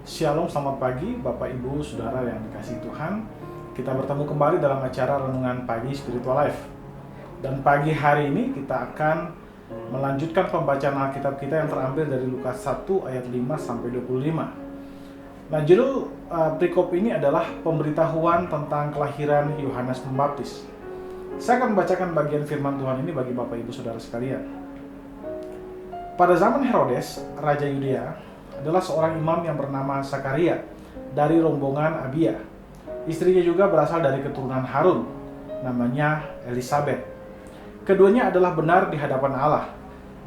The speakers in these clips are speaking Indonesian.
Shalom, selamat pagi Bapak Ibu Saudara yang dikasihi Tuhan. Kita bertemu kembali dalam acara Renungan Pagi Spiritual Life. Dan pagi hari ini kita akan melanjutkan pembacaan Alkitab kita yang terambil dari Lukas 1 ayat 5 sampai 25. Nah, judul perikop ini adalah pemberitahuan tentang kelahiran Yohanes Pembaptis. Saya akan membacakan bagian firman Tuhan ini bagi Bapak Ibu Saudara sekalian. Pada zaman Herodes, Raja Yudea, adalah seorang imam yang bernama Sakaria dari rombongan Abia. Istrinya juga berasal dari keturunan Harun, namanya Elisabet. Keduanya adalah benar di hadapan Allah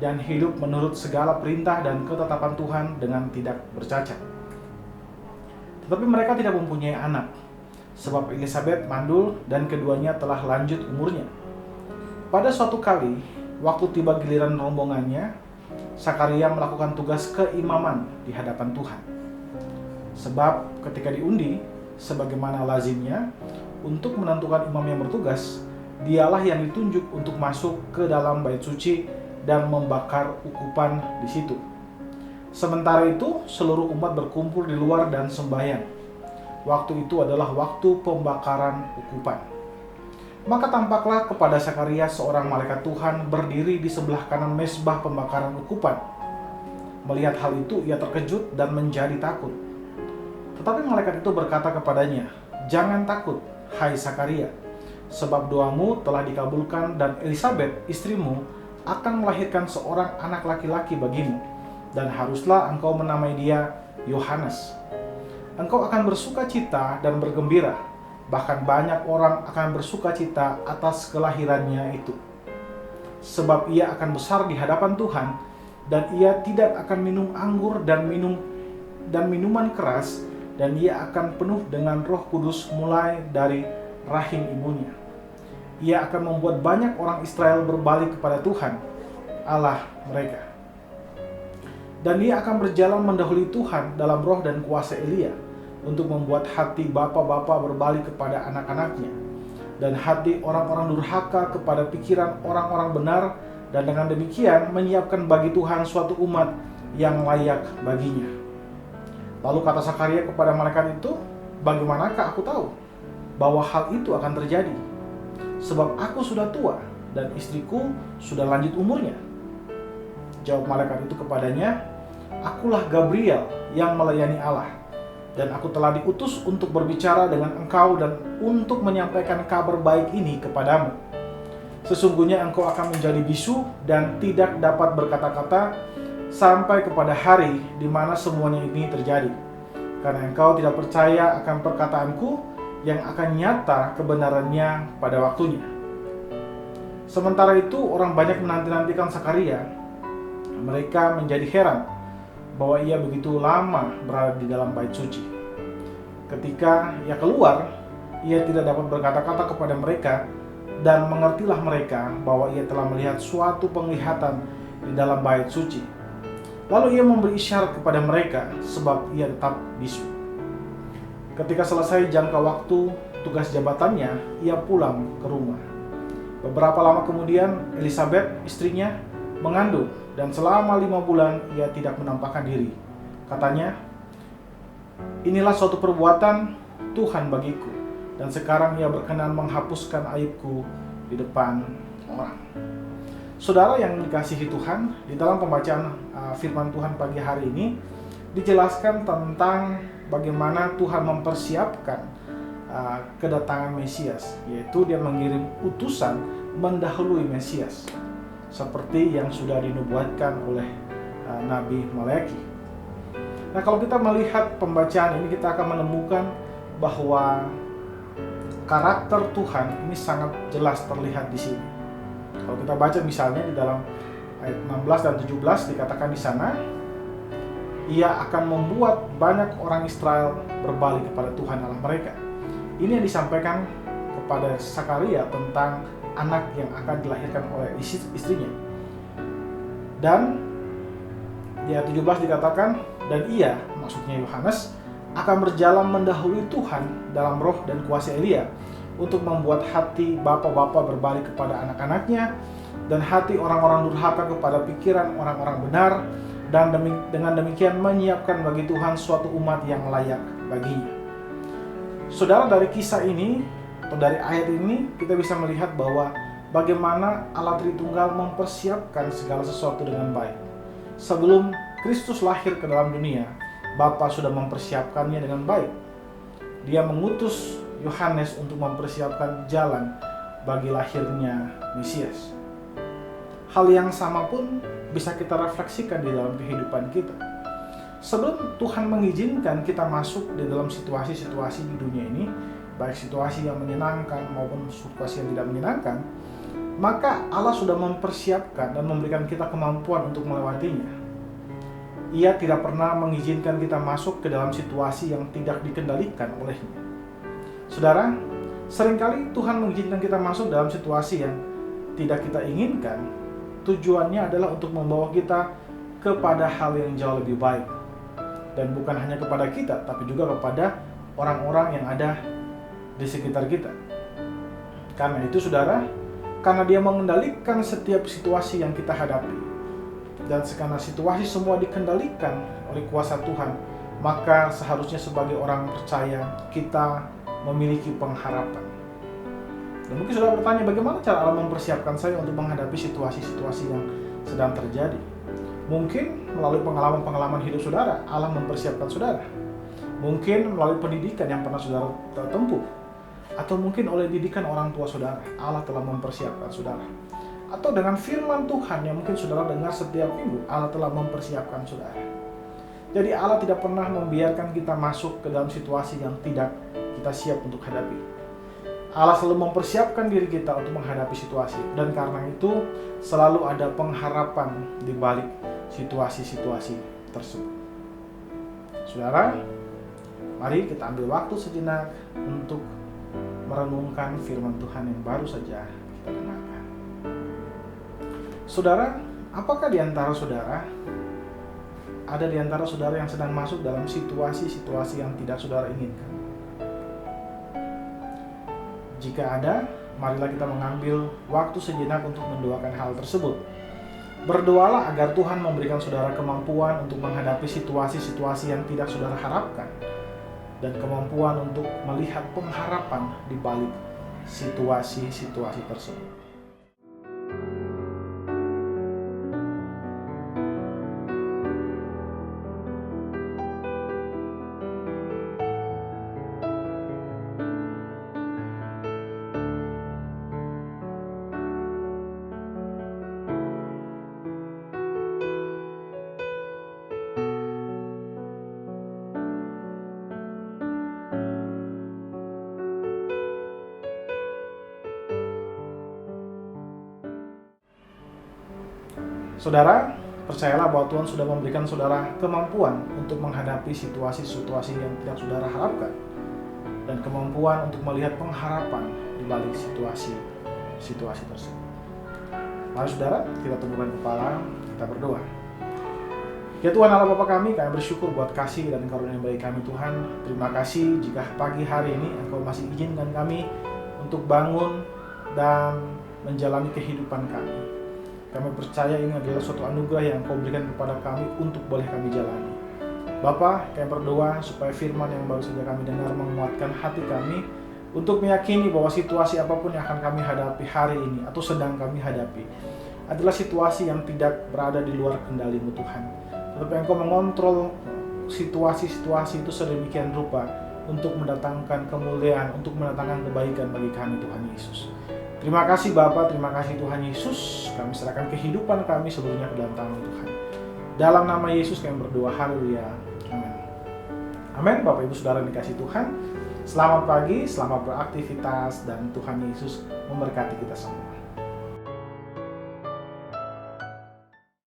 dan hidup menurut segala perintah dan ketetapan Tuhan dengan tidak bercacat. Tetapi mereka tidak mempunyai anak, sebab Elisabet mandul dan keduanya telah lanjut umurnya. Pada suatu kali, waktu tiba giliran rombongannya, Sakaria melakukan tugas keimaman di hadapan Tuhan. Sebab ketika diundi, sebagaimana lazimnya, untuk menentukan imam yang bertugas, dialah yang ditunjuk untuk masuk ke dalam bait suci dan membakar ukupan di situ. Sementara itu, seluruh umat berkumpul di luar dan sembahyang. Waktu itu adalah waktu pembakaran ukupan. Maka tampaklah kepada Sakaria seorang malaikat Tuhan berdiri di sebelah kanan mezbah pembakaran ukupan. Melihat hal itu, ia terkejut dan menjadi takut. Tetapi malaikat itu berkata kepadanya, "Jangan takut, hai Sakaria, sebab doamu telah dikabulkan dan Elisabet, istrimu, akan melahirkan seorang anak laki-laki bagimu, dan haruslah engkau menamai dia Yohanes. Engkau akan bersuka cita dan bergembira, bahkan banyak orang akan bersuka cita atas kelahirannya itu. Sebab ia akan besar di hadapan Tuhan, dan ia tidak akan minum anggur dan minuman keras, dan ia akan penuh dengan Roh Kudus mulai dari rahim ibunya. Ia akan membuat banyak orang Israel berbalik kepada Tuhan, Allah mereka. Dan ia akan berjalan mendahului Tuhan dalam roh dan kuasa Elia, untuk membuat hati bapa-bapa berbalik kepada anak-anaknya, dan hati orang-orang durhaka kepada pikiran orang-orang benar, dan dengan demikian menyiapkan bagi Tuhan suatu umat yang layak baginya." Lalu kata Sakaria kepada malaikat itu, "Bagaimanakah aku tahu bahwa hal itu akan terjadi? Sebab aku sudah tua dan istriku sudah lanjut umurnya." Jawab malaikat itu kepadanya, "Akulah Gabriel yang melayani Allah, dan aku telah diutus untuk berbicara dengan engkau dan untuk menyampaikan kabar baik ini kepadamu. Sesungguhnya engkau akan menjadi bisu dan tidak dapat berkata-kata sampai kepada hari di mana semuanya ini terjadi, karena engkau tidak percaya akan perkataanku yang akan nyata kebenarannya pada waktunya." Sementara itu orang banyak menanti-nantikan Sakaria. Mereka menjadi heran bahwa ia begitu lama berada di dalam bait suci. Ketika ia keluar, ia tidak dapat berkata-kata kepada mereka, dan mengertilah mereka bahwa ia telah melihat suatu penglihatan di dalam bait suci. Lalu ia memberi isyarat kepada mereka, sebab ia tetap bisu. Ketika selesai jangka waktu tugas jabatannya, ia pulang ke rumah. Beberapa lama kemudian, Elisabet, istrinya, mengandung, dan selama 5 bulan ia tidak menampakkan diri. Katanya, "Inilah suatu perbuatan Tuhan bagiku, dan sekarang ia berkenan menghapuskan aibku di depan orang." Saudara yang dikasihi Tuhan, di dalam pembacaan firman Tuhan pagi hari ini dijelaskan tentang bagaimana Tuhan mempersiapkan kedatangan Mesias, yaitu dia mengirim utusan mendahului Mesias, seperti yang sudah dinubuatkan oleh Nabi Maleaki. Nah, kalau kita melihat pembacaan ini, kita akan menemukan bahwa karakter Tuhan ini sangat jelas terlihat di sini. Kalau kita baca misalnya di dalam ayat 16 dan 17 dikatakan di sana, ia akan membuat banyak orang Israel berbalik kepada Tuhan Allah mereka. Ini yang disampaikan kepada Sakaria tentang anak yang akan dilahirkan oleh istrinya. Dan di ayat 17 dikatakan, dan ia, maksudnya Yohanes, akan berjalan mendahului Tuhan dalam roh dan kuasa Elia, untuk membuat hati bapa-bapa berbalik kepada anak-anaknya, dan hati orang-orang durhaka kepada pikiran orang-orang benar, dan dengan demikian menyiapkan bagi Tuhan suatu umat yang layak baginya. Saudara, dari kisah ini atau dari ayat ini kita bisa melihat bahwa bagaimana Allah Tritunggal mempersiapkan segala sesuatu dengan baik. Sebelum Kristus lahir ke dalam dunia, Bapa sudah mempersiapkannya dengan baik. Dia mengutus Yohanes untuk mempersiapkan jalan bagi lahirnya Mesias. Hal yang sama pun bisa kita refleksikan di dalam kehidupan kita. Sebelum Tuhan mengizinkan kita masuk di dalam situasi-situasi di dunia ini, baik situasi yang menyenangkan maupun situasi yang tidak menyenangkan, maka Allah sudah mempersiapkan dan memberikan kita kemampuan untuk melewatinya. Ia tidak pernah mengizinkan kita masuk ke dalam situasi yang tidak dikendalikan olehnya. Saudara, seringkali Tuhan mengizinkan kita masuk dalam situasi yang tidak kita inginkan. Tujuannya adalah untuk membawa kita kepada hal yang jauh lebih baik. Dan bukan hanya kepada kita, tapi juga kepada orang-orang yang ada di sekitar kita. Karena itu saudara, karena Dia mengendalikan setiap situasi yang kita hadapi, dan karena situasi semua dikendalikan oleh kuasa Tuhan, maka seharusnya sebagai orang percaya kita memiliki pengharapan. Dan mungkin saudara bertanya, bagaimana cara Allah mempersiapkan saya untuk menghadapi situasi-situasi yang sedang terjadi? Mungkin melalui pengalaman-pengalaman hidup saudara, Allah mempersiapkan saudara. Mungkin melalui pendidikan yang pernah saudara tempuh. Atau mungkin oleh didikan orang tua saudara, Allah telah mempersiapkan saudara. Atau dengan firman Tuhan yang mungkin saudara dengar setiap minggu, Allah telah mempersiapkan saudara. Jadi Allah tidak pernah membiarkan kita masuk ke dalam situasi yang tidak kita siap untuk hadapi. Allah selalu mempersiapkan diri kita untuk menghadapi situasi, dan karena itu selalu ada pengharapan di balik situasi-situasi tersebut. Saudara, mari kita ambil waktu sejenak untuk merenungkan firman Tuhan yang baru saja kita dengarkan. Saudara, apakah di antara saudara yang sedang masuk dalam situasi-situasi yang tidak saudara inginkan? Jika ada, marilah kita mengambil waktu sejenak untuk mendoakan hal tersebut. Berdoalah agar Tuhan memberikan saudara kemampuan untuk menghadapi situasi-situasi yang tidak saudara harapkan, dan kemampuan untuk melihat pengharapan di balik situasi-situasi tersebut. Saudara, percayalah bahwa Tuhan sudah memberikan saudara kemampuan untuk menghadapi situasi-situasi yang tidak saudara harapkan, dan kemampuan untuk melihat pengharapan di balik situasi-situasi tersebut. Mari saudara, kita tundukkan kepala, kita berdoa. Ya Tuhan Allah Bapa kami bersyukur buat kasih dan karunia baik kami Tuhan. Terima kasih jika pagi hari ini Engkau masih izinkan kami untuk bangun dan menjalani kehidupan kami. Kami percaya ini adalah suatu anugerah yang Kau berikan kepada kami untuk boleh kami jalani. Bapa, kami berdoa supaya firman yang baru saja kami dengar menguatkan hati kami untuk meyakini bahwa situasi apapun yang akan kami hadapi hari ini atau sedang kami hadapi adalah situasi yang tidak berada di luar kendali-Mu Tuhan. Tetapi Engkau mengontrol situasi-situasi itu sedemikian rupa untuk mendatangkan kemuliaan, untuk mendatangkan kebaikan bagi kami Tuhan Yesus. Terima kasih Bapa, terima kasih Tuhan Yesus. Kami serahkan kehidupan kami seluruhnya ke dalam tangan Tuhan. Dalam nama Yesus kami berdoa, haleluya. Amin. Amin. Bapak Ibu Saudara dikasih Tuhan, selamat pagi, selamat beraktivitas, dan Tuhan Yesus memberkati kita semua.